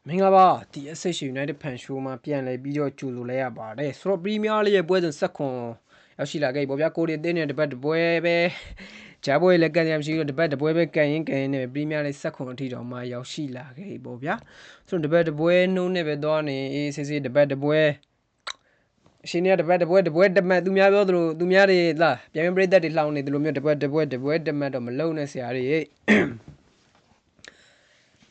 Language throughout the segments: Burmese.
မင်္ဂလာပါဒီ SH United Fan Show မှာပြန်လည်ပြီးတော့ကြိုဆိုလိုက်ရပါတယ်ဆိုတော့ Premier League ရဲ့ပွဲစဉ်ဆက်ခွန်ရောက်ရှိလာခဲ့ပြီပေါ့ဗျာကိုရီအသင်းနဲ့တပတ်တပွဲပဲဂျာပွဲလည်းကန်ရမရှိတော့တပတ်တပွဲပဲကန်ရင်နဲ့ Premier League ဆက်ခွန်အထိတော့မှရောက်ရှိလာခဲ့ပြီပေါ့ဗျာဆိုတော့တပတ်တပွဲနှုံးနဲ့ပဲသွားနေအေးစစ်စစ်တပတ်တပွဲအရှင်เนี่ยတပတ်တပွဲတမတ်သူများပြောသလိုသူများတွေလာပြန်ပြန်ပြိသက်တွေလှောင်နေတယ်လို့မျိုးတပတ်တပွဲတမတ်တော့မလုံနဲ့ဆရာတွေ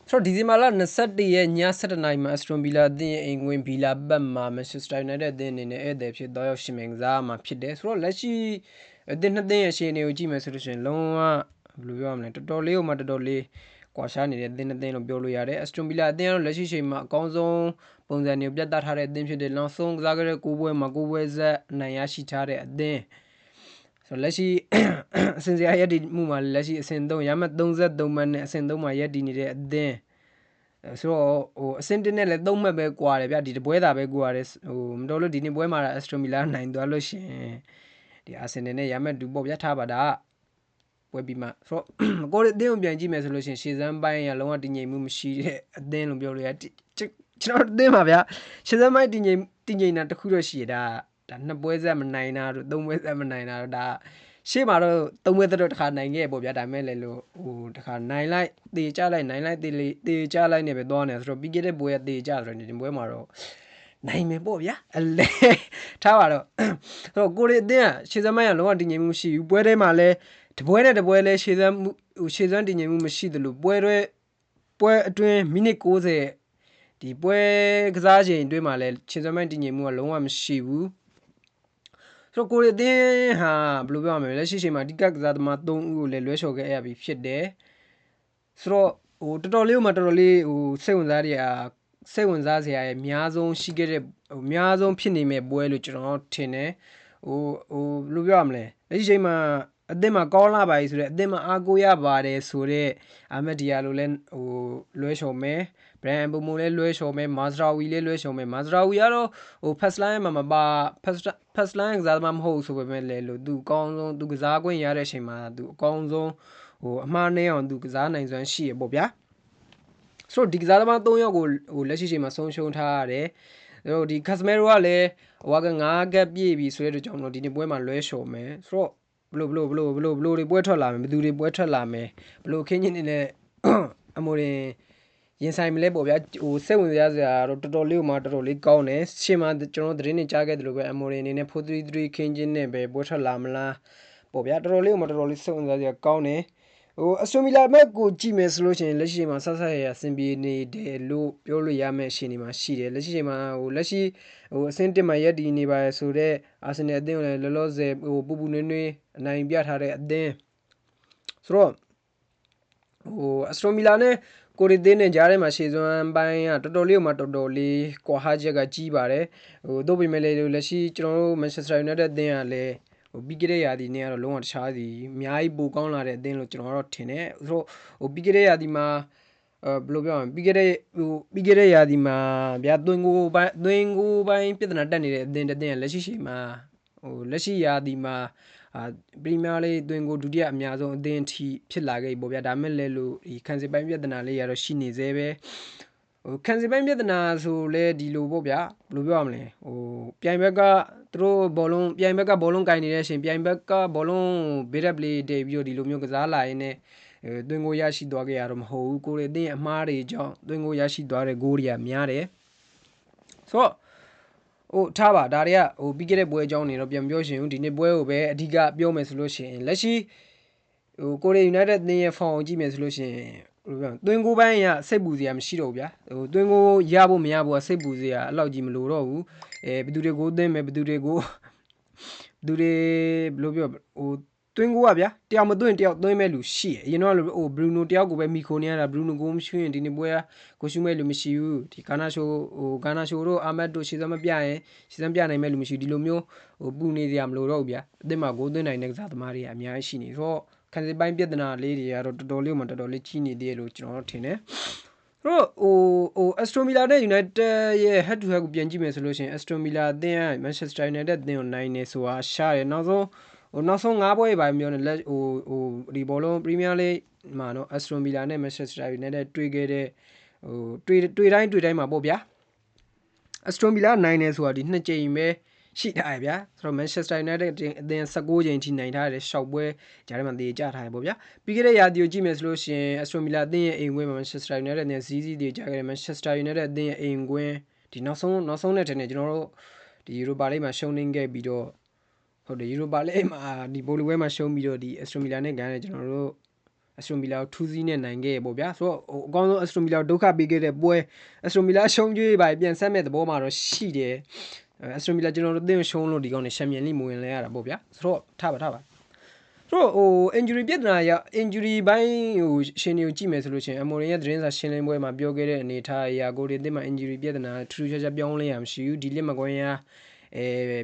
ဆိုတော့ဒီဇင်ဘာလ21ရက်ည7:00နာရီမှာ Aston Villa အသင်းရဲ့အိမ်ဝင် Villa ဘက်မှာ Manchester United အသင်းအနေနဲ့ဧည့်သည်ဖြစ်သွားရောက်ရှင်မင်ကစားမှာဖြစ်တယ်ဆိုတော့လက်ရှိအသင်းနှစ်သင်းရဲ့အခြေအနေကိုကြည့်မယ်ဆိုလို့ရှိရင်လုံးဝဘယ်လိုပြောရမလဲတော်တော်လေးကွာရှားနေတဲ့အသင်းနှစ်သင်းလို့ပြောလို့ရတယ် Aston Villa အသင်းကတော့လက်ရှိချိန်မှာအကောင်းဆုံးပုံစံမျိုးပြသထားတဲ့အသင်းဖြစ်တယ်နောက်ဆုံးကစားခဲ့တဲ့9ပွဲမှာ9ပွဲဆက်အနိုင်ရရှိထားတဲ့အသင်းဆိုလက်ရှိအစဉ်စရာရက်ဒီမှုမှာလက်ရှိအစဉ်3ရမှတ်33မှတ်နဲ့အစဉ်3မှာရက်ဒီနေတဲ့အသင်းဆိုတော့အစဉ်1နဲ့လည်း3မှတ်ပဲကွာတယ်ဗျဒီတပွဲသာပဲကွာတယ်မတော်လို့ဒီနေ့ပွဲမှာ Aston Villa နိုင်သွားလို့ရှင်ဒီ Arsenal နဲ့ရမှတ်2ပေါ့ဗျာထားပါတာပွဲပြီးမှဆိုတော့ကိုယ်အသင်းကိုပြန်ကြည့်မယ်ဆိုလို့ရှင်ရှေ့စမ်းပိုင်းကလုံးဝတည်ငြိမ်မှုမရှိတဲ့အသင်းလို့ပြောလို့ရကျွန်တော်အသင်းပါဗျာရှေ့စမ်းပိုင်းတည်ငြိမ်တာတခုတော့ရှိရဒါ2ပွဲဆက်မနိုင်တာတို့3ပွဲဆက်မနိုင်တာတို့ဒါရှေ့မှာတော့3ပွဲသက်တော့တစ်ခါနိုင်ခဲ့ပေါ့ဗျာဒါမဲ့လည်းလို့တစ်ခါနိုင်လိုက်တေချလိုက်နိုင်လိုက်တေချလိုက်နေပဲသွားနေဆိုတော့ပြီးခဲ့တဲ့ပွဲကတေချဆိုတော့ဒီပွဲမှာတော့နိုင်မယ်ပေါ့ဗျာအလဲထားပါတော့ဆိုတော့ကိုရီအသင်းကရှေ့စမ်းပိုင်းကလုံးဝတည်ငြိမ်မှုမရှိဘူးပွဲထဲမှာလည်းတပွဲနဲ့တပွဲလည်းရှေ့စမ်းတည်ငြိမ်မှုမရှိသလိုပွဲအတွင်းမိနစ်90ဒီပွဲကစားချိန်အတွင်းမှာလည်းရှေ့စမ်းပိုင်းတည်ငြိမ်မှုကလုံးဝမရှိဘူးဆိုတော့ကိုရီအသင်းဟာဘယ်လိုပြောရမလဲလက်ရှိချိန်မှာအဓိကကစားသမား3ဦးကိုလည်းလွှဲချော်ခဲ့ရပြီဖြစ်တယ်ဆိုတော့တော်တော်လေးစိတ်ဝင်စားစရာရဲ့အများဆုံးရှိခဲ့တဲ့အများဆုံးဖြစ်နေမဲ့ပွဲလို့ကျွန်တော်ထင်တယ်ဘယ်လိုပြောရမလဲလက်ရှိချိန်မှာအသင်းမှာကောင်းလာပါပြီဆိုတော့အသင်းမှာအားကိုးရပါတယ်ဆိုတော့အာမက်ဒီယာလိုလဲလွှဲချော်မယ်ဘရန်ဘိုမိုလဲလွှဲချော်မယ်မာဇရာဝီလဲလွှဲချော်မယ်မာဇရာဝီကတော့ဖက်စလိုင်းမှာမပါဖက်စလိုင်းကစားသမားမဟုတ်ဆိုပေမဲ့လဲလို့သူအကောင်းဆုံးသူကစားခွင့်ရတဲ့အချိန်မှာသူအကောင်းဆုံးအမှားနည်းအောင်သူကစားနိုင်စွမ်းရှိရပေါ့ဗျာဆိုတော့ဒီကစားသမား3ယောက်ကိုလက်ရှိချိန်မှာဆုံးရှုံးထားရတယ်ဒီ Casemiro ကလည်းဟိုက9ကပ်ပြည့်ပြီဆိုတဲ့ကြောင့်မလို့ဒီနေ့ပွဲမှာလွဲချော်မယ်ဆိုတော့ဘလို့တွေပွဲထွက်လာမယ်ဘယ်သူတွေပွဲထွက်လာမယ်ဘလို့ခင်းချင်းနေနဲ့အမိုရင်ရင်ဆိုင်မလဲပေါ့ဗျာစိတ်ဝင်စားစရာတော့တော်တော်လေးကောင်းတယ်ရှေ့မှာကျွန်တော်သတင်းတွေကြားခဲ့တယ်လို့ပဲအမိုရင်အနေနဲ့4-3-3ခင်းချင်းနဲ့ပဲပွဲထွက်လာမလားပေါ့ဗျာတော်တော်လေးစိတ်ဝင်စားစရာကောင်းတယ်အဆွန်မီလာမက်ကိုကြည့်မယ်ဆိုလို့ရှိရင်လက်ရှိချိန်မှာဆက်ရအဆင်ပြေနေတယ်လို့ပြောလို့ရမယ့်အခြေအနေမှာရှိတယ်လက်ရှိချိန်မှာလက်ရှိအဆင့်1မှာရက်တည်နေပါဆိုတော့အာဆင်နယ်အသင်းကိုလည်းလောလောဆယ်ပူပူနွေးနွေးအနိုင်ပြထားတဲ့အသင်းဆိုတော့အစတိုမီလာနဲ့ကိုရီသင်းနဲ့ကြားထဲမှာရှေ့စွမ်းပိုင်းကတော်တော်လေးကွာဟာချက်ကကြီးပါတယ်တို့ပေမဲ့လည်းလက်ရှိကျွန်တော်တို့ Manchester United အသင်းကလည်းပြီးခဲ့တဲ့ရာသီနဲ့ကတော့လုံးဝတခြားစီအများကြီးပိုကောင်းလာတဲ့အသင်းလို့ကျွန်တော်တို့ထင်တယ်ဆိုတော့ပြီးခဲ့တဲ့ရာသီမှာဘယ်လိုပြောရမလဲပြီးခဲ့တဲ့ရာသီမှာဗျာသွင်းကိုပိုင်းပြဿနာတက်နေတဲ့အသင်းတစ်သင်းကလက်ရှိချိန်မှာလက်ရှိရာသီမှာပရီးမီးယားလိသွင်းကိုဒုတိယအများဆုံးအသင်းအထိဖြစ်လာခဲ့ပြီပေါ့ဗျာဒါမဲ့လည်းလို့ဒီခံစစ်ပိုင်းပြဿနာလေးရတော့ရှိနေသေးပဲခံစစ်ပိုင်းပြဿနာဆိုလဲဒီလိုပေါ့ဗျာဘယ်လိုပြောရမလဲပြိုင်ဘက်ကသူတို့ဘောလုံးပြိုင်ဘက်ကဘောလုံးကင်နေတဲ့အချိန်ပြိုင်ဘက်ကဘောလုံးဘေးရက်ပလေးတိတ်ပြီးတော့ဒီလိုမျိုးကစားလာရင်းနဲ့သွင်းကိုရရှိသွားခဲ့ရတော့မဟုတ်ဘူးကိုရီအသင်းအမားတွေကြောင့်သွင်းကိုရရှိသွားတဲ့ဂိုးတွေကများတယ်ဆိုတော့ထားပါဒါတွေကပြီးခဲ့တဲ့ပွဲအကြောင်းနေတော့ပြန်ပြောရှင်ဦးဒီနေ့ပွဲကိုပဲအဓိကပြောမယ်ဆိုလို့ရှိရင်လက်ရှိကိုရီ United အသင်းရဲ့ form ကိုကြည့်မယ်ဆိုလို့ရှိရင်သွင်းကိုပိုင်းကစိတ်ပူစရာမရှိတော့ဘူးဗျာသွင်းကိုရဖို့မရဖို့စိတ်ပူစရာအဲ့လောက်ကြီးမလိုတော့ဘူးဘယ်သူတွေကိုသွင်းမယ်ဘယ်သူတွေဘယ်လိုပြောသွင်းကိုကဗျာတယောက်မသွင်းတယောက်သွင်းမဲ့လူရှိတယ်အရင်တော့ဘရူနိုတယောက်ကိုပဲမီခိုနေရတာဘရူနိုကိုမရှိရင်ဒီနေ့ပွဲကိုရှုမဲ့လူမရှိဘူးဒီဂါနာရှိုတို့အာမတ်တို့ရှေ့စမ်းမပြရင်ရှေ့စမ်းပြနိုင်မဲ့လူမရှိဒီလိုမျိုးပူနေစရာမလိုတော့ဘူးဗျာအသင်းမှာဂိုးသွင်းနိုင်တဲ့ကစားသမားတွေအများကြီးရှိနေတော့ခံစစ်ပိုင်းပြဿနာလေးတွေကတော့တော်တော်လေးကြီးနေသေးတယ်လို့ကျွန်တော်တို့ထင်တယ်ဆိုတော့Aston Villa နဲ့ United ရဲ့ head to head ကိုပြန်ကြည့်မယ်ဆိုလို့ရှိရင် Aston Villa အသင်းက Manchester United အသင်းကိုနိုင်နေဆိုတာရှားတယ်နောက်ဆုံး5ပွဲပဲပြောနေလက်ဒီဘောလုံး Premier League မှာတော့ Aston Villa နဲ့ Manchester United တွေ့ခဲ့တဲ့ တွေ့တိုင်းမှာပေါ့ဗျာအစတွန်ဗီလာနိုင်နေဆိုတာဒီ2ကြိမ်ပဲရှိထားရဗျာဆိုတော့ Manchester United အသင်း16ကြိမ်ထိနိုင်ထားတယ်ရှောက်ပွဲကြားထဲမှာတည်ကြထားရပေါ့ဗျာပြီးခဲ့တဲ့ရာသီကိုကြည့်မယ်ဆိုလို့ရှိရင် Aston Villa အသင်းရဲ့အိမ်ကွင်းမှာ Manchester United နဲ့ဇီးတည်ကြခဲ့တယ် Manchester United အသင်းရဲ့အိမ်ကွင်းဒီနောက်ဆုံးတဲ့တဲ့ကျွန်တော်တို့ဒီ Europa League မှာရှုံးနေခဲ့ပြီးတော့ဟုတ်တယ် Europa League မှာဒီဘိုလီဝဲမှာရှုံးပြီးတော့ဒီ Aston Villa နဲ့ကန်တယ်ကျွန်တော်တို့Aston Villa ကို2-0နဲ့နိုင်ခဲ့ရပေါ့ဗျာဆိုတော့အကောင်းဆုံး Aston Villa ကိုဒုက္ခပေးခဲ့တဲ့ပွဲ Aston Villa ရှုံးကြွေးပါပြန်ဆက်မဲ့သဘောမှာတော့ရှိတယ်Aston Villa ကျွန်တော်တို့အသင်းရှုံးလို့ဒီကောင်နဲ့ Champions League မဝင်လဲရတာပေါ့ဗျာဆိုတော့ထားပါဆိုတော့injury ပြဿနာရ injury ဘိုင်းရှင်တွေကိုကြည့်မယ်ဆိုလို့ရှိရင် Amorim ရဲ့သတင်းစာရှင်းလင်းပွဲမှာပြောခဲ့တဲ့အနေထားအရာကိုဒီအသင်းမှာ injury ပြဿနာထူးထူးခြားခြားပြောင်းလဲရမရှိဘူးဒီလက်မကွင်းရ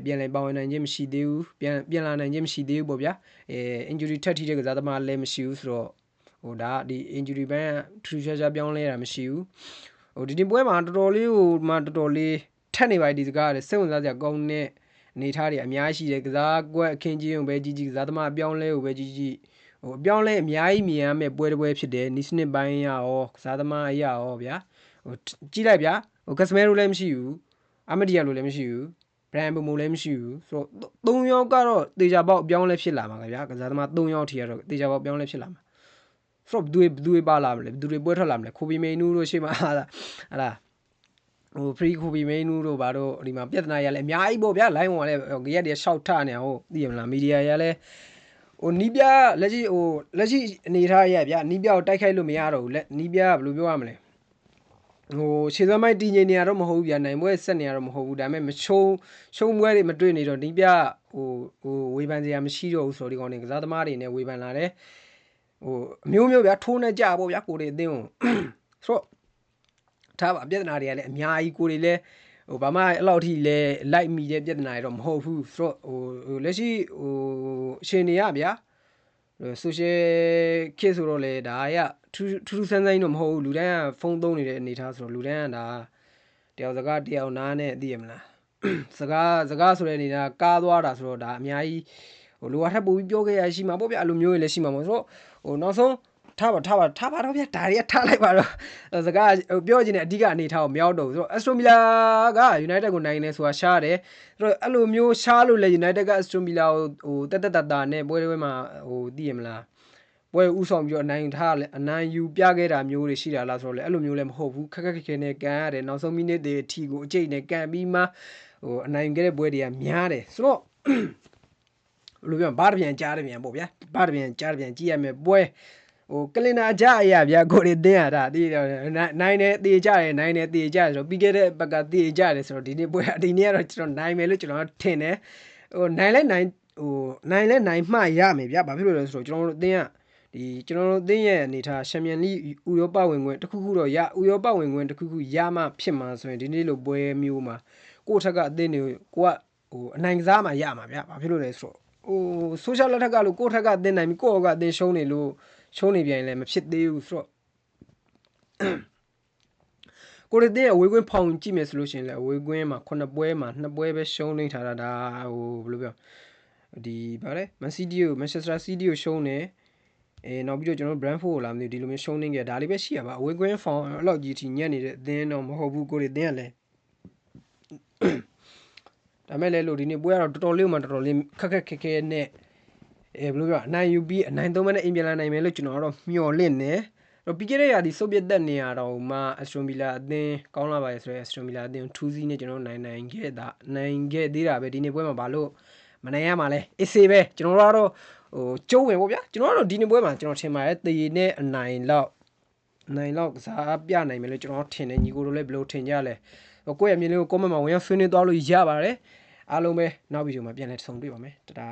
ပြန်လည်ပါဝင်နိုင်ခြင်းမရှိသေးဘူးပြန်လာနိုင်ခြင်းမရှိသေးဘူးပေါ့ဗျာinjury ထပ်ထိတဲ့ကစားသမားလည်းမရှိဘူးဆိုတော့ဒါဒီ injury ဘိုင်းထူးထူးခြားခြားပြောင်းလဲရမရှိဘူးဒီပွဲမှာတော်တော်လေးထက်နေပါဒီစကားရတယ်စိတ်ဝင်စားစရာကောင်းတဲ့အနေထားတွေအများကြီးရှိတယ်ကစားကွက်အခင်းကြီးကိုပဲကြီးကစားသမားအပြောင်းလဲကိုပဲကြီးအပြောင်းလဲအများကြီးမြင်ရမယ့်ပွဲတစ်ပွဲဖြစ်တယ်နီးစနစ်ပိုင်းရရောကစားသမားအရာရောဗျာကြည့်လိုက်ဗျာကစမဲရိုလည်းမရှိဘူးအမဒီယာလိုလည်းမရှိဘူးဘရန်ဘမိုလည်းမရှိဘူးဆိုတော့3ယောက်ကတော့တေချာပေါက်အပြောင်းလဲဖြစ်လာမှာဗျာကစားသမား3ယောက်ထိကတော့တေချာပေါက်အပြောင်းလဲဖြစ်လာမှာဆိုတော့ဘယ်သူပါလာမလဲဘယ်သူတွေပွဲထွက်လာမလဲခိုဘီမေနူးတို့ရှေ့မှာဟာလားfree ခိုဘီမေနူးတို့ဘာတို့ဒီမှာပြဿနာရလဲအများကြီးပေါ့ဗျာ line ဝင်လဲရက်တွေရှောက်ထနေဟုတ်သိရမလားမီဒီယာရလဲနီးပြလက်ရှိအနေထားရဗျာနီးပြကိုတိုက်ခိုက်လို့မရတော့ဘူးနီးပြဘယ်လိုပြောရမလဲခြေစမ်းမိုက်တည်ငြိမ်နေရတော့မဟုတ်ဘူးဗျာနိုင်ပွဲဆက်နေရတော့မဟုတ်ဘူးဒါပေမဲ့မရှုံးပွဲတွေမတွေ့နေတော့နီးပြဝေဖန်စရာမရှိတော့ဘူးဆိုတော့ဒီကောင်တွေကစားသမားတွေနဲ့ဝေဖန်လာတယ်အမျိုးဗျာထိုးနေကြပေါ့ဗျာကိုတွေအသင်းကိုဆိုတော့ထားပါပြဿနာတွေကလည်းအများကြီးကိုတွေလည်းဘာမှအဲ့လောက်ထိလဲလိုက်မိတဲ့ပြဿနာတွေတော့မဟုတ်ဘူးဆိုတော့လက်ရှိအချိန်တွေကဗျာsocial ခေတ်ဆိုတော့လေဒါရထူးဆန်းတော့မဟုတ်ဘူးလူတိုင်းကဖုန်းသုံးနေတဲ့အနေထားဆိုတော့လူတိုင်းကဒါတယောက်စကားတယောက်နားနဲ့သိရမလားစကားဆိုတဲ့အနေနဲ့ကားသွားတာဆိုတော့ဒါအများကြီးလိုအပ်ထပ်ပို့ပြီးပြောခဲ့ရရှိမှာပေါ့ဗျအဲ့လိုမျိုးတွေလည်းရှိမှာပေါ့ဆိုတော့နောက်ဆုံးထားပါတော့ဗျာဒါတွေကထားလိုက်ပါတော့စကားပြောချင်တဲ့အဓိကအနေထားကိုမရောက်တော့ဘူးဆိုတော့ Aston Villa က United ကိုနိုင်နေဆိုတာရှားတယ်ဆိုတော့အဲ့လိုမျိုးရှားလို့လေ United က Aston Villa ကိုတက်တာနဲ့ပွဲမှာသိရမလားပွဲဥဆောင်ပြီးတော့အနိုင်ယူပြခဲ့တာမျိုးတွေရှိတာလားဆိုတော့လေအဲ့လိုမျိုးလည်းမဟုတ်ဘူးခက်ခဲနဲ့ကန်ရတယ်နောက်ဆုံးမိနစ်တွေအထိကိုအကျိတ်နဲ့ကန်ပြီးမှအနိုင်ခဲ့တဲ့ပွဲတွေကများတယ်ဆိုတော့ဘယ်လိုပြောဘာတပြန်ကြားတပြန်ပေါ့ဗျာဘာတပြန်ကြားတပြန်ကြည့်ရမယ်ပွဲကလင်နာကြအရာဗျာကိုရီတင်းရတာတည်နိုင်တယ်တည်ကြတယ်နိုင်တယ်တည်ကြတယ်ဆိုတော့ပြီးခဲ့တဲ့ဘက်ကတည်ကြတယ်ဆိုတော့ဒီနေ့ပွဲဒီနေ့ကတော့ကျွန်တော်နိုင်မယ်လို့ကျွန်တော်ထင်တယ်နိုင်နိုင်မှရမယ်ဗျာဘာဖြစ်လို့လဲဆိုတော့ကျွန်တော်တို့အတင်းကဒီကျွန်တော်တို့အတင်းရဲ့အနေထားချန်ပီယံလိဥရောပဝင်ခွင့်တစ်ခုခုတော့ဥရောပဝင်ခွင့်တစ်ခုခုရမှဖြစ်မှာဆိုရင်ဒီနေ့လိုပွဲမျိုးမှာကိုယ့်ထက်ကအတင်းတွေကိုကအနိုင်ကစားမှရမှာဗျာဘာဖြစ်လို့လဲဆိုတော့social လက်ထက်ကလို့ကိုယ့်ထက်ကအတင်းနိုင်ပြီးကိုယ့်ကအတင်းရှုံးနေလို့ရှုံးနေပြန်လည်းမဖြစ်သေးဘူးဆိုတော့ကိုရီတင်းအဝေးကွင်းဖောင်ကြည့်မယ်ဆိုလို့ရှိရင်လည်းအဝေးကွင်းမှာ9ပွဲမှာ2ပွဲပဲရှုံးနေထားတာဒါဘယ်လိုပြောဒီဗါလဲ Manchester City ကိုရှုံးနေနောက်ပြီးတော့ကျွန်တော်တို့ Brentford ကိုလာမသိဒီလိုမျိုးရှုံးနေကြဒါလေးပဲရှိရပါအဝေးကွင်းဖောင်အဲ့လောက်ကြီးထိညံ့နေတဲ့အသင်းတော့မဟုတ်ဘူးကိုရီတင်းကလည်းဒါမဲ့လည်းလို့ဒီနေ့ပွဲကတော့တော်တော်လေးခက်ခဲနဲ့ဘယ်လိုပြောအနိုင်ယူပြီးအနိုင်သုံးမဲ့နဲ့အင်ပြန်လာနိုင်မယ်လို့ကျွန်တော်ကတော့မျှော်လင့်နေတော့ပြီးခဲ့တဲ့ရာသီစုပ်ပြတ်တက်နေရတော့မှ Aston Villa အသင်းကောင်းလာပါရဲ့ဆိုတော့ Aston Villa အသင်း2-0နဲ့ကျွန်တော်နိုင်ခဲ့သေးတာပဲဒီနေ့ပွဲမှာဘာလို့မနိုင်ရမှာလဲအစ်စေးပဲကျွန်တော်တို့ကတော့ကျုံးဝင်ပေါ့ဗျာကျွန်တော်တို့ဒီနေ့ပွဲမှာကျွန်တော်ထင်ပါတယ်တေနဲ့အနိုင်လောက်ကစားပြနိုင်မယ်လို့ကျွန်တော်ထင်တယ်ညီကိုတို့လည်းဘယ်လိုထင်ကြလဲကိုယ့်ရဲ့အမြင်လေးကို comment မှာဝင်ဆွေးနွေးသွားလို့ရပါတယ်အားလုံးပဲနောက်ဗီဒီယိုမှာပြန်လည်ဆုံတွေ့ပါမယ်တဒါ